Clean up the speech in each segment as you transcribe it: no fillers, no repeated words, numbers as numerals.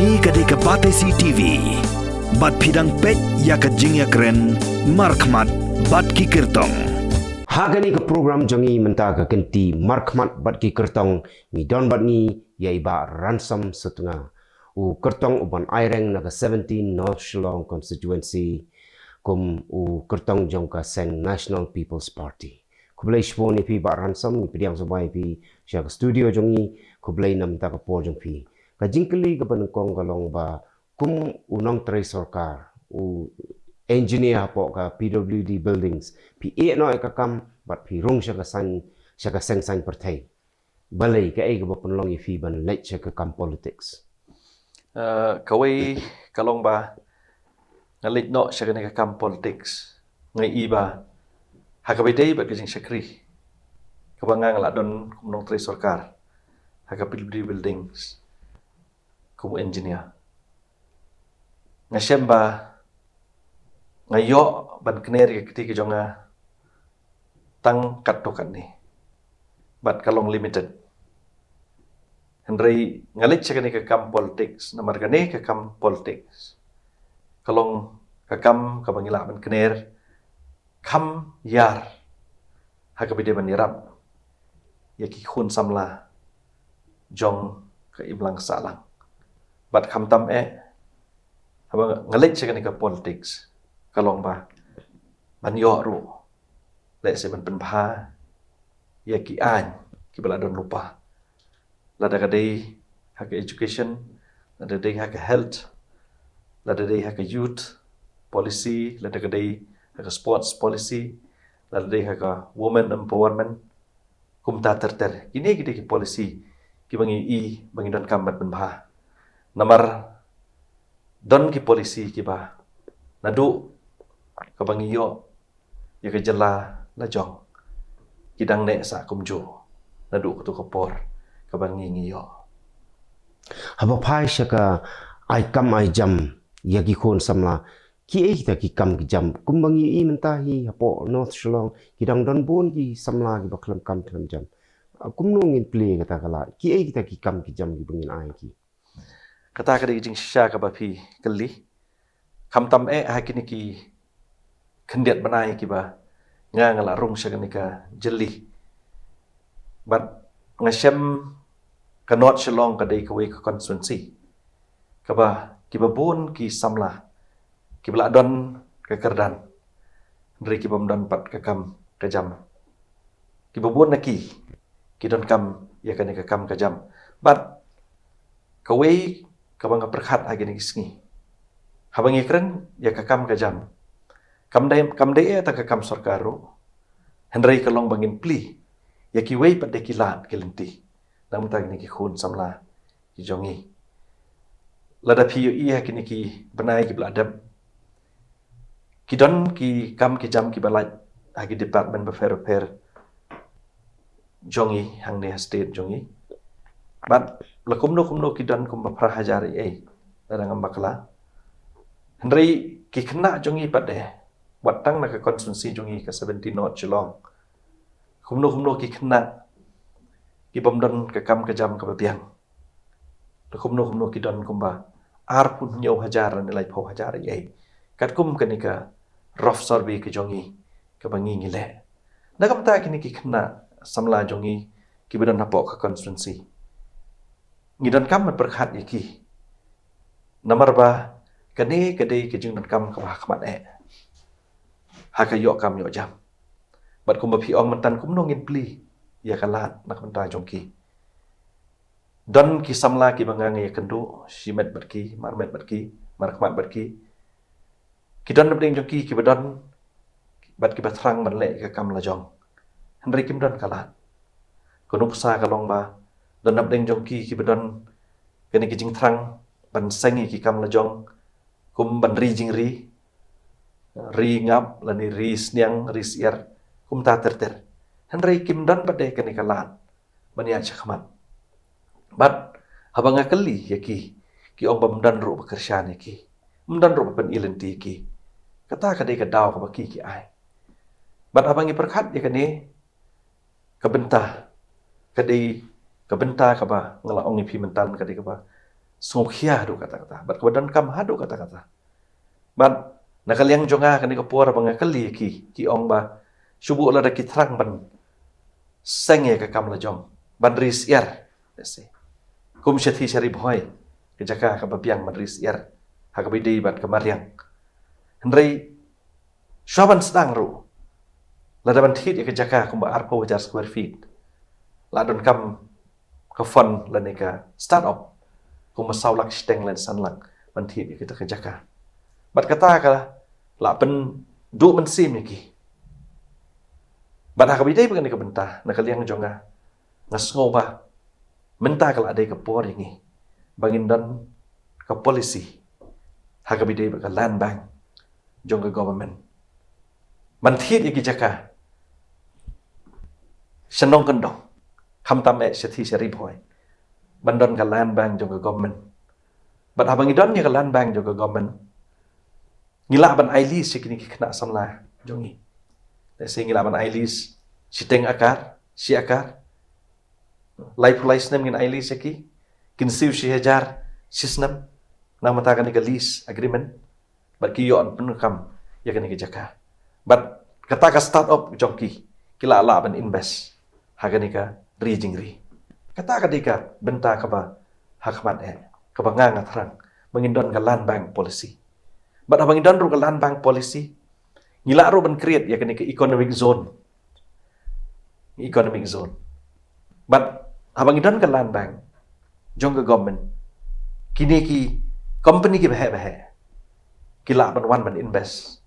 Ni kadai ke Batesi TV. Bat pidang pet ya ke jingya keren. Markmat bat ki kirtong. Hagani ke program jongi menta ke kenti markmat bat ki kertong ni don bat ni ya iba ransom setengah. U kertong uban aireng na ke 17 North Shillong constituency kum u kertong jong ka Seng National People's Party. Kublai shpo ni pi ba ransom ni pidiang sebai pi sya ke studio jongi kublai nam ta ke por jong pi. Ka jingkeli ke penengkong kalong ba kum unong tre sarkar u engineer po ka PWD buildings pi no ka kam bat pi rong sya ka seng sang partai balai ka ai ka penlong i fi ban lech sya ka kam politics kawai kalong ba ngalit no sya ka kam politics ngai iba hakabidai ba kijing syakri kabangang la don kumnong tre sarkar hakapildi buildings kumu engineer ngasyem ba ngayo ban kner ketika jonga tang kat tokan ni bat kalong limited hendrai ngalit sekani ke kam politics namar gane ke kam politics kalong ke kam kabangila ban kner kam yar hakabide ban yaram yaki khun samla jong ke iblang salang bat kam tam habang ngalit sekani ke politics kalong ba ban yo ru le se ban penpha ya ki an ki bala don lupa la da kadai hak education la da dai hak health la da dai hak youth policy la da kadai hak sports policy la da dai hak women empowerment kum ta ter ini gidi ki policy ki bangi don kambat penpha namar don ki policy ki ba nadu kabangi yo ya ke jela la jong kidang ne sa kumjo nadu kutu kopor kabangi ngiyo haba phai sya ka ai kam ai jam ya ki khon samla ki ai ta ki kam ki jam kumbangi i menta hi hapo North Shillong kidang don bon ki samla ki baklam kam klam jam kumnong in play kata kala ki ai ta ki kam ki jam ki bangin ai ki kata kada jing sya ka bapi kali kam tam hakini ki kendiat banai ki ba ngala rung sya ka jeli bat ngasyem ka North Shillong ka dai ka we ka constituency ka ba ki ba bon ki samla ki bla don ka kerdan ndri ki bam don pat ka kam ka jam ki ba bon na ki don kam ya ka kam ka jam bat ka we ka bang perkhat agini kisngi habang ikren ya ka kam ka jam kam dai ta ka kam sarkaru hendrai kalong bangin pli ya ki wei pat de kilat kelenti nam ta ni ki khun samla ki jongi lada phi i ha kini ki banai ki bladam ki don ki kam ki jam ki balaj agi department befer jongi hang ne state jongi bat lakumno ki don kum prahajari darang ambakla hendrai ki kena jongi pat de watang na ka konstitusi jongi ka 17 North Shillong kumno ki kena ki bomdon ka kam ka jam ka biang kumno ki don kumba ar pun nyau hajar nilai pau hajar kat kum kanika rof sorbi ki jongi ka bangi ngile na kam ta kini ki kena samla jongi ki bidon napok ka konstitusi ngidon kam man berkhat iki namar ba kane kadai ke jing don kam ka khmat hakayo kam yo jam bat kum phi ong mantan kum nongin pli ya kalat nak menta jongki don ki samla ki bangang ya kendu simet batki marmet batki markhmat batki ki don bding jongki ki badon bat ki batrang banle ka kam la jong hendri kim don kalat konup sa kalong ba don bding jongki ki badon kene ki jing thrang ban sangi ki kam la jong kum ban ri jing ri ngap lani ri sniang ri siar kum ta ter hendrai kim dan bade kani kalat bania chakmat bat habanga kali yaki ki ong bamdan ru bekersyaan yaki mdan ru pen ilenti ki kata kadai ka daw ka baki ki ai bat abangi perkhat ya kani kabenta kadai kabenta ka ba ngala ong pi mentan kadai ka ba Sungkhia du kata-kata. Bat kebadan kam hadu kata-kata. Bat nakaliang jonga kani kapura bangakali ki ong ba. Subu la da kitrang ban senge ka kam la jong. Ban ris yar. Kum syathi syari boy. Kejaka ka babiang ban ris yar. Hakabidi bat kemariang. Hendrai syaban sedang ru. Ladaban hit ya kejaka kumba arpa wajar square feet. Ladon kam ka fund lanika start up. Kumba saulak steng lan sanlak ban hit ya kita kejaka. Bat kata ka la pen du men sim ki. Bat hakabidai bukan ka bentah nakaliang jonga. Ngasngo ba mentah kala adai ka por yangi. Bangindan ka policy. Hakabidai ba ka land bank. Jongga government. Manthit iki jaka. Shanong kandong. Khamtam syathi syari boy. Bandon ka land bank jongga government. Bat habang idon nya ka land bank jongga government. Ngila ban ailis sikini kena samla jongi. Desi ngila ban ailis siteng akar, si akar. Life nem ngin ailis iki. Kinsiu si hajar sisnam. Namatakan ni ka lease agreement. Bat kiyon penuh kam ya kena jaka. Bat kata ka start up jongki kila ala ban invest haga nika rijingri. Kata ka dika benta ka ba hakmat ka ba nga ngathrang mangindon ka land bank policy. Bat abang indon ru ka land bank policy ngila ru ban create ya kena economic zone. Economic zone. Bat abang indon ka land bank jong ka government kini ki company ki bahe kila ban wan ban invest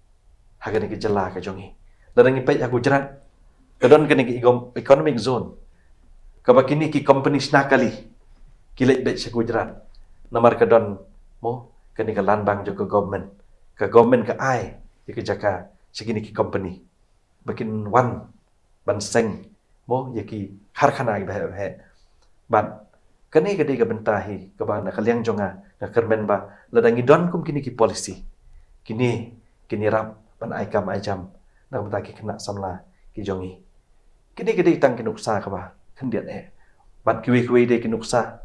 haga ni jela ka jongi dadangi pai aku Gujarat kadon kini ki economic zone ka bakini ki company snakali kila bet sa Gujarat namar kadon mo kani ka land bank jo ka government ka ai ki jaka segini ki company bakin wan ban seng mo yaki karkhana ki bahe ban kani ka diga bentahi ka ba nakaliang jonga na kermen ba ladangi don kum kini ki policy kini rap ban aikam ajam na bentaki kena samla ki jongi kini tang kinuksa ka ba kendiat ban kiwi de kinuksa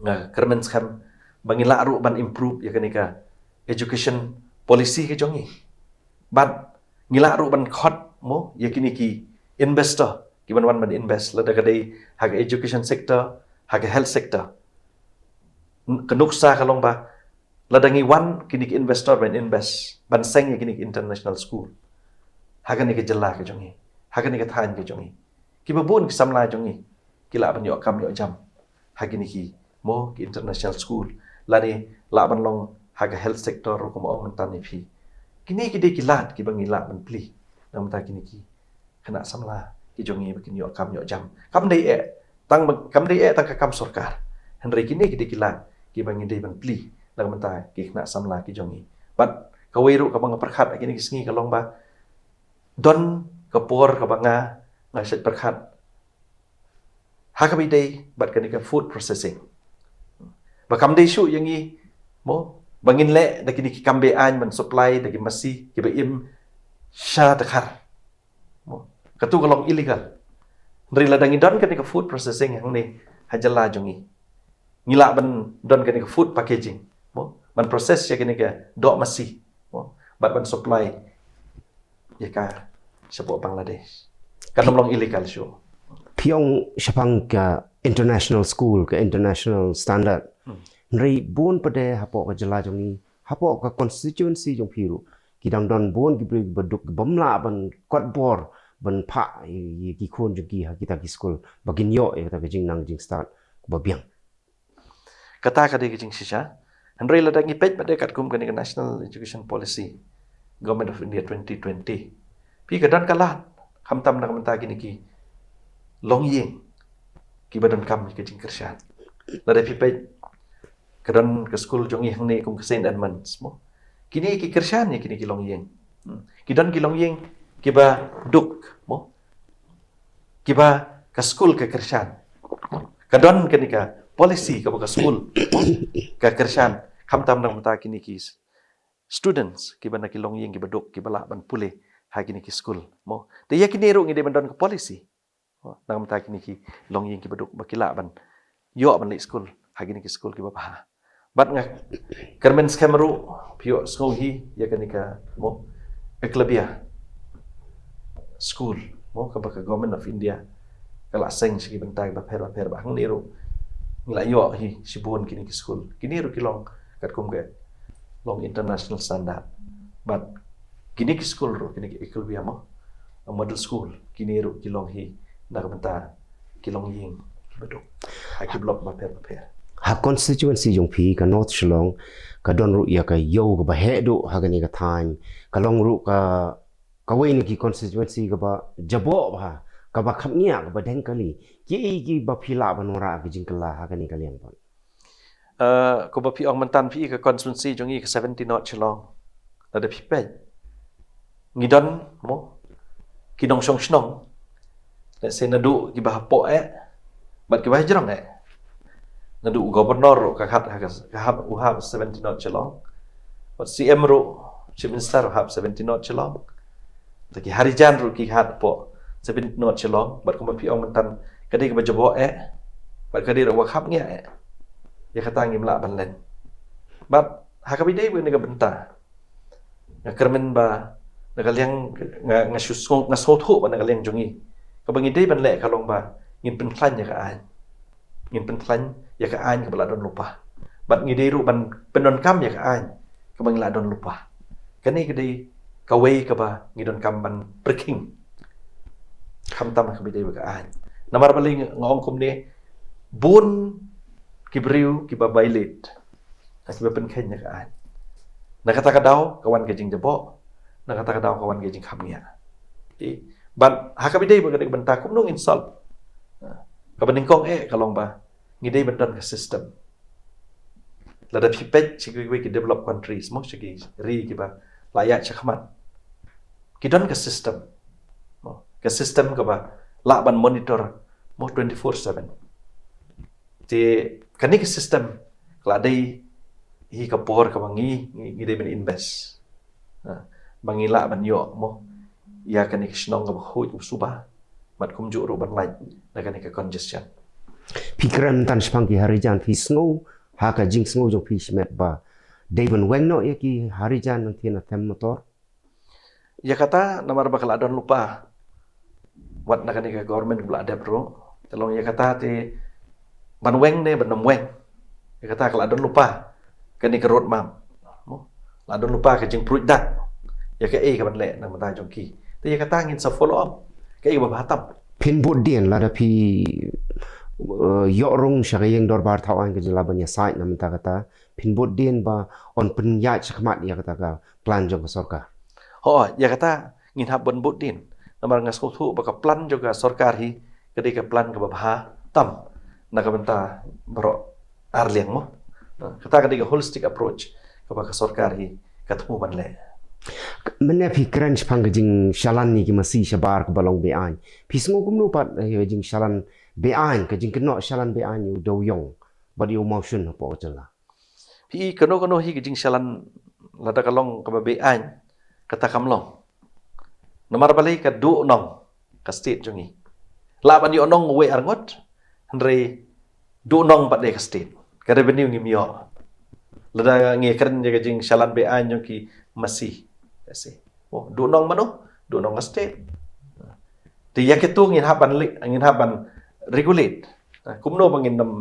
nga kermen skam bangila aru ban improve ya kanika education policy ki jongi ban ngila aru ban khot mo ya kini ki investor ki ban invest lada kadai haga education sector haga health sector kenuksa kalong ba ladangi wan kini ki investor ban invest ban seng kini ki international school haga ni ke jela ke jongi haga ni ke than ke jongi ki babun ki samla jongi kila ban yo kam yo jam haga ni ki mo ki international school lani la ban long haga health sector ko mo man tan ni phi kini ki de ki lat ki bangi la ban pli nam ta kini ki kena samla ki jongi bakin yo kam yo jam kam dei tang ka kam sarkar henry kini ki de ki lat ki bangi dei ban pli lang menta ki kena samla ki jongi bat kawiru ka bang perkhat kini ki sngi kalong ba don kapor ka banga ngaset perkhat hakabi dei bat kani ka food processing bakam dei shu yangi mo bangin le da kini ki kambe an man supply da ki masi ki ba im sha takhar mo katu kalong illegal ndri ladangi don kani ka food processing yang ni hajala jongi ngila ban don kani ka food packaging mo ban proses ya kini ka dok masi mo bat ban supply ya ka sebuah Bangladesh kan long illegal show Piong syapang ka international school ka international standard nri bon pade hapo ka jela jongi hapo ka constituency jong phiru kidang don bon gibri beduk bamla ban kwat bor ban pha ki khon jongi ha kita ki school bagin yo ta jing nang jing start babiang kata ka de jing sisa Andrei ladangi page pada kat kum kani National Education Policy Government of India 2020 pi kadan kalat khamtam nak menta kini ki long yeng ki badan kam ki jing kersyan lada pi page kadan ke school jongi hang ni kum ke Saint Edmunds mo kini ki kersyan ni kini ki long yeng kidan ki long yeng ki ba duk mo ki ba ka school ke kersyan kadon kani ka policy ka ba school ka kersyan khamtam nang mata kini ki students ki ba na ki long yeng ki ba duk ki ba la ban pule ha kini ki school mo de ya kini ru ngi de bandon ka policy nang mata kini ki long yeng ki ba duk ba ki la ban yo ban li school hagini ki school ki bapa bat nga kermen skemeru pio skohi ya kanika mo eklabia school mo ka baka government of India kala seng sigi bentang ba per ba hang niru nglayo hi sibun kini ki school kini ru kilong kat kum ke long international standard but kini ki school ru kini ki eklabia mo model school kini ru kilong hi na ka benta kilong ying beduk aki blok ba per ha constituency jong phi ka North Shillong ka don ru ya ka yo ka ba he do ha ka ni ka than ka long ru ka wei ni ki constituency ka ba jabo ba ka ba khap nia ka ba deng kali ki ba phila ba nora ka jing kala ha ka ni ka liang ba ko ba pi ong mantan pi ka constituency jong i ka 70 North Shillong ada pi pe ngidon mo kinong song snong le se nadu ki ba po bat ki ba jrong nadu gobernur ka hat uhab 70 North Shillong wat CM ru chief minister uhab 70 North Shillong taki harijan ru ki hat po 70 North Shillong bat ko ba pi ong mantan kadai ka ba jabo bat kadai ru wa khap ngia ya kata ngim la ban len bat hakabidai bu nega benta kermen ba nega liang ngasus ngasothu ba nega liang jongi ka bangi dei ban le kalong ba ngin pen klan ya ka an ngin pen klan ya ka an ka bala don lupa bat ngi dei ru ban penon kam ya ka an ka bangi la don lupa kani ka dei ka wei ka ba ngi don kam ban perking kam tam ka bidei ka an namar baling ngong kum ne bun kibriu kiba bailit akiba pen khen ya ka an nakata ka daw kawan gajing jabo nakata ka daw kawan gajing khamia ban hakabidei ba gadik benta kum nung insult ka baningkong kalong ba ngidei bendan ka system lada pipet chigwi ki develop countries mo chigi ri ki ba layak chakmat kidon ka system ka ba la ban monitor mo 24/7 ti kani ka system kladai hi ka por ka bangi ngidei ben invest bangila ban yo mo ya kani kisnong ka khu subah mat kum ju ro ban lai na kani ka congestion pikiran tan spang ki harijan phi snow ha ka jing snow jong phi smet ba Devon weng no ya ki harijan nang thina them motor ya kata namar bakal adon lupa wat na kani ka government bla ada bro telong ya kata ti ban weng ne ban nom weng ya kata kala adon lupa kani ka road map mo la adon lupa ka jing pruit dak ya ka ka ban le nang mata jong ki ti ya kata ngin sa follow up ka ba batam pin bot dien la da phi yo rong shagayeng dorbar thawan ke jela banya site nam ta kata pin bot dien ba on pen ya chakmat ya kata ka plan jong ka sarkar ya kata ngin hab bon bot din namar ngas thu ba ka plan juga sarkar hi kadi ka plan ka ba tam na ka benta bro arliang mo kata kadi ka holistic approach ka ba ka sarkar hi ka thu ban le mene phi crunch phang jing shalan ni ki masi shabar ka balong be an phi sngo kum nu pat jing shalan be an ka jing kno shalan be an yu do yong but you motion po chala phi kano hi ki jing shalan lada kalong ka ba be an kata kamlong namar balai ka du nong ka state jongi la ban yo nong we arngot andre du nong pat de ka state ka revenue ngim yo lada nge keren jaga jing shalan be an jong ki masih kasi du nong mano du nong ka state ti yaketu ngin haban regulate kumno bangin nam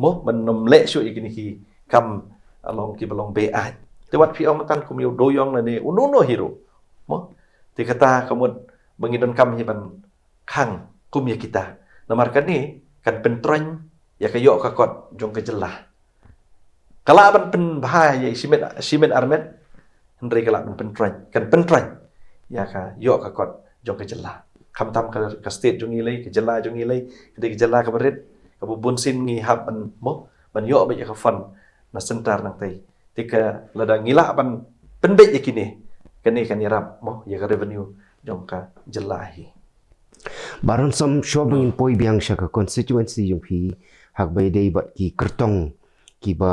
mo ban nam le shu igini ki kam along ki balong be an te wat pi ong tan kum yo doyong na ni ununo hero mo ti kata kamut bangidon kam hi ban khang kum ya kita namar kani kan pentrony ya kayo ka kot jong ka jelah kala ban pen bahaya simen armet Henry kala ban pentrony kan pentrony ya ka yo ka kot jong ka jelah kam tam ka state jong ilai ka jelah jong ilai ka jelah ka berit ka bubun sin ngi hab ban mo ban yo ba ya ka fun na sentar nang tai tika lada ngila ban penbet yakini kani kan yarap mo ya ka revenue jong ka jelahi baron som shobing poi biang sha ka constituency jong phi hak bai dei bat ki kertong ki ba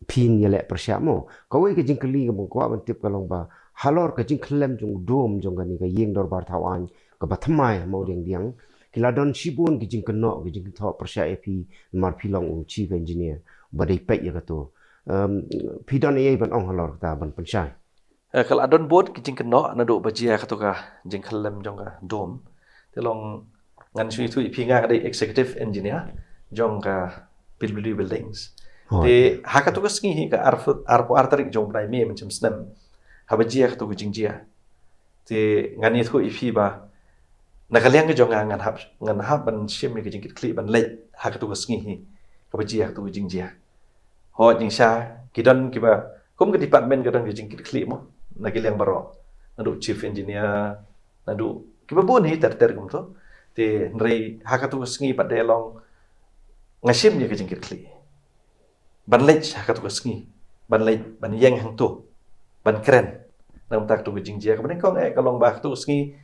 phin yele persya mo ka wei ka jing kli ka mo ko ban tip ka long ba halor ka jing klem jong dom jong ka ni ka yeng dor bar thawan ka ba thamai mo ding diang kiladon shibun ki jing kenok ki jing thok persyai pi mar pilong chief engineer badai pek ya kato pidon ai ban ong halor ta ban pensyai kalau adon board kijing keno na do bajia katoka jing khalem jongka dom telong ngan sui tu pinga kadai executive engineer jongka PWD buildings te hakatoka sngi ka arpo artarik jong brai me macam snem habajia katoka jingjia te ngani tu ipi ba nakaliang ke jonga ngan hab ban shim ke jingkit kli ban lei hakatoka sngi habajia katoka jingjia ho jingsha kidon kiba kum ke department kadang ke jingkit kli mo nagilang baro nadu chief engineer nadu kibabun hi ter kum to te nrei hakatu sngi pat de long ngashim ye kejingkit kli ban lech hakatu sngi ban yang hang tu ban kren nam tak tu jingjia ka ban kong kalong ba tu sngi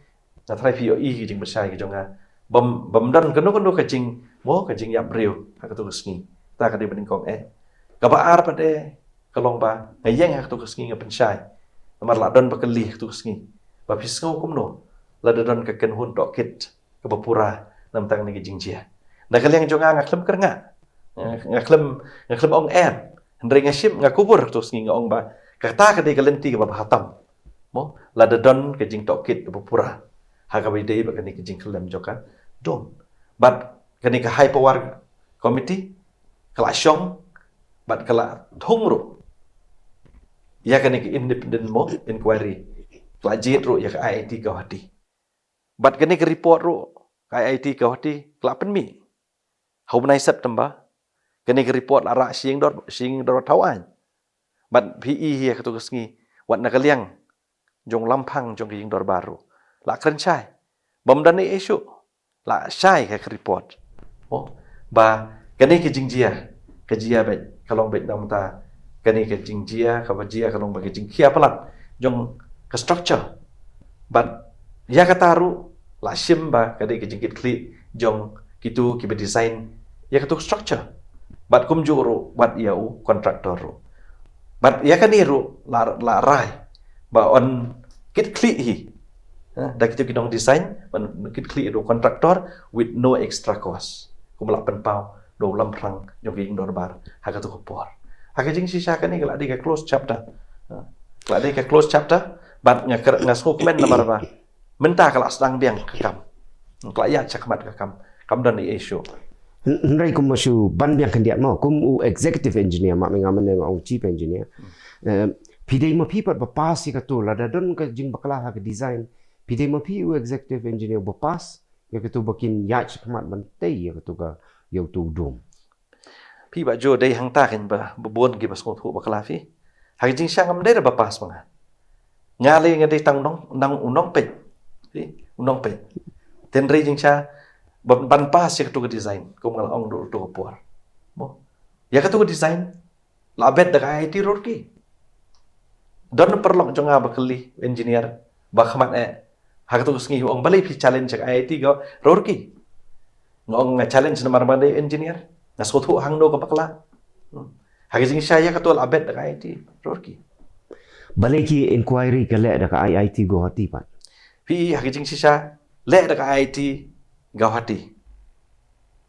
na thrai pi i jing besai ke jonga bam dan kanu ka jing mo ka jing yap riu hakatu sngi ta ka de ban kong ka ba ar pat de kalong ba yang hakatu sngi nga pensai Namar ladon bakali tu sngi. Ba pisngau kumno. Ladon ka ken hun dok kit ke bapura nam tang ni jingjia. Na kaliang jonga ngaklem kernga. Ngaklem ong Hendring ngashim ngakubur tu sngi ngong ba. Kata ka de kalenti ke bahatam. Mo ladon ke jing dok kit ke bapura. Ha ka bai dei ba kani ke jing klem joka. Dom. But kani ka high power committee kala syong bat kala thongro ya kan independent mo inquiry klajit ro ya ka IIT Guwahati bat kan ke report ro ka IIT Guwahati klapen mi haumnai September kan ke report ara sing dor tawan bat PE ya ka tu sngi wat nakaliang jong lampang jong jing dor baru la kren chai bom dan ni isu la chai ka report oh ba kan ke jingjia bet kalong bet nam ta kani ke jingjia ka bajia kalong bagi jingkia pelat jong ke structure but ya kataru la shimba kadi ke jingkit kli jong kitu kibe design ya katu structure but kum juru but iau kontraktor ru but ya kani ru la rai ba on kit kli hi da kitu kidong design on kit kli ru kontraktor with no extra cost kum la penpau do lam prang jong king dor bar ha katu kopor Hakajing sisa kan ni kalau ada close chapter, kalau ada close chapter, bat ngasko komen nomor apa, mentah kalau sedang biang kekam, kalau ya cakmat kekam dan di issue. Nrai kum masuk ban biang kendiat mau, kum executive engineer mak mengaman dengan chief engineer. Pidai mau pi pat bapas si katu, lada don ke jing baklah ke design. Pidai mau pi executive engineer bapas, ya katu bakin ya cakmat bantai ya katu ka ya tu dom. Pi ba jo dai hang ta kan ba bon gi bas ko thu ba kala fi ha jing sang am dai ba pas manga ngale ngai tang nong pe fi nong pe ten rei jing cha ban pas ya tu design ko ngal ong do to por mo ya ka tu design la bet da IT road ki don perlok jonga ba kali engineer ba khamat ha ka tu sngi ong balai fi challenge IT go road ki ngong challenge nomor ba engineer Nasotu hang do kapakla. Haging saya katul abet da IIT Roorkee. Baliki inquiry ke le da IIT Guwahati pat. Pi haging sisa le da IIT Guwahati.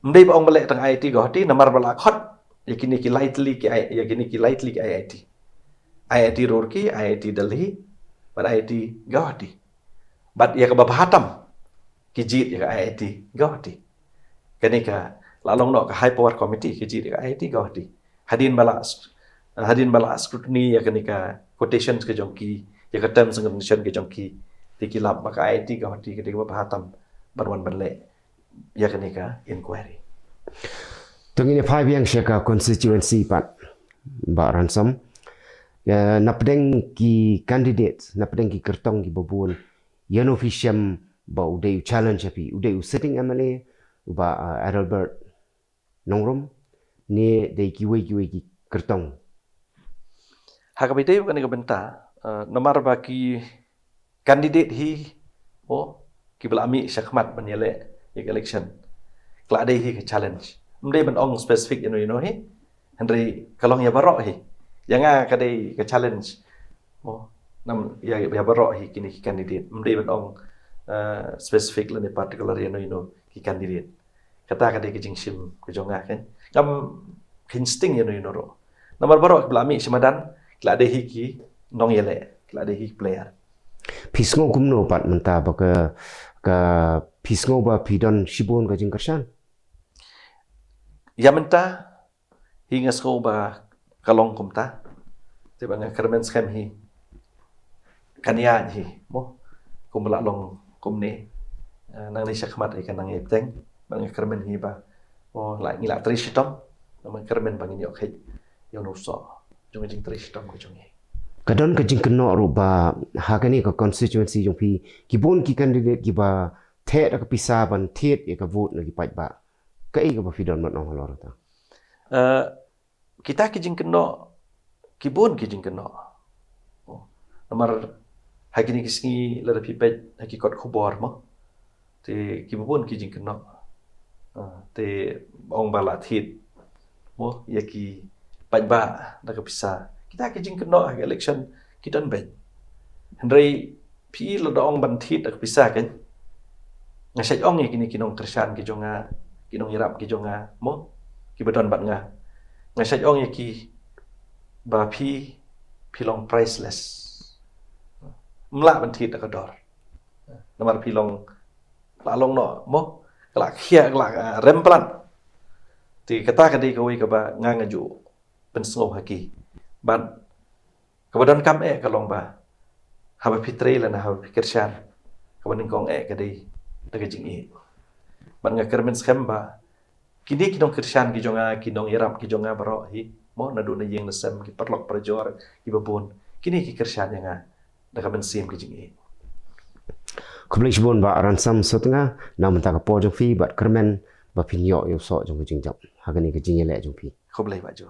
Mdai ba ong bale da IIT Guwahati namar bala khot yakini ki lightly IIT. IIT Roorkee, IIT Delhi, but IIT Guwahati. But ya ka babahatam ki jit ya IIT Guwahati. Kanika lalong no ka high power committee ke jiri ka IIT Guwahati hadin bala scrutiny ya kenika quotations ke jongki ya ka terms and conditions ke jongki tikilap maka IIT Guwahati ke dikwa bahatam barwan banle ya kenika inquiry tungine 5 yang syaka constituency pat ba ransom ya napdeng ki candidate napdeng ki kertong ki babun yan official ba udai challenge api udai sitting MLA ba Adalbert Nongrum ni dei kiwe ki kertong. Hakabite kan ni benta nomor baki candidate hi kibelami syakmat banyale election. Kla dei hi challenge. Mdei ban ong specific you know hi. Hendri kalong ya barok hi. Yanga ka dei ka challenge. Nam ya barok hi kini candidate. Mdei ban ong specific la ni particular you know kikan dirit kata kadai kijing sim kejonga kan ngam insting ya no nomor baru belami simadan kila ada hiki nong yele kila ada hiki player Pisngo kumno pat menta ba ka pisngo ba pidon shibon ka jing kersan. ya menta hingga sko ba kalong kumta tiba nga kermen scam hi kania hi mo kumla long kumne nang ni sakmat ikan nang ipteng bang kermen hi ba o lại ngila tristom nang kermen bang ni okhai yo no so jong jing tristom ko jong Kadon ka jing keno ruba hakani ka constituency jong pi kibon ki candidate ki ba the ka pisa ban the e ka vote na ki pai ba kai ka ba pidon mat nong halor ta. Kita kijing keno kibon kijing keno nomor hakini kisngi lada pipet hakikot khubor mo te kibon kijing keno te ong bala thit mo yaki pajba da ka pisa kita kijing keno hak election kita ben hendrai pi lada ong ban thit da ka pisa kan ngasai ong yakini kinong kersan kijonga kinong irap kijonga mo kibadon bat nga ngasai ong yaki ba pi pilong priceless mla ban thit da ka dor nomor pilong lalong no mo kelak khia kelak remplan ti kata kadi kawi ka ba ngaju pensngo haki ban kebadan kam kalong ba haba fitre lana haba pikirsyan kebadan kong kadi daga jingi ban nga kermen schem ba kini kinong kirsyan kijonga kinong irap kijonga baro hi mo nadu na yeng nasem ki perlok perjor ki babon kini ki kirsyan nga daga bensim ki jingi Kublai shibon ba ransam sotnga na menta ka po jong fi bat kermen ba pinyo yo so jong jing jap hakani ka jing yele jong pi. khoblai ba jo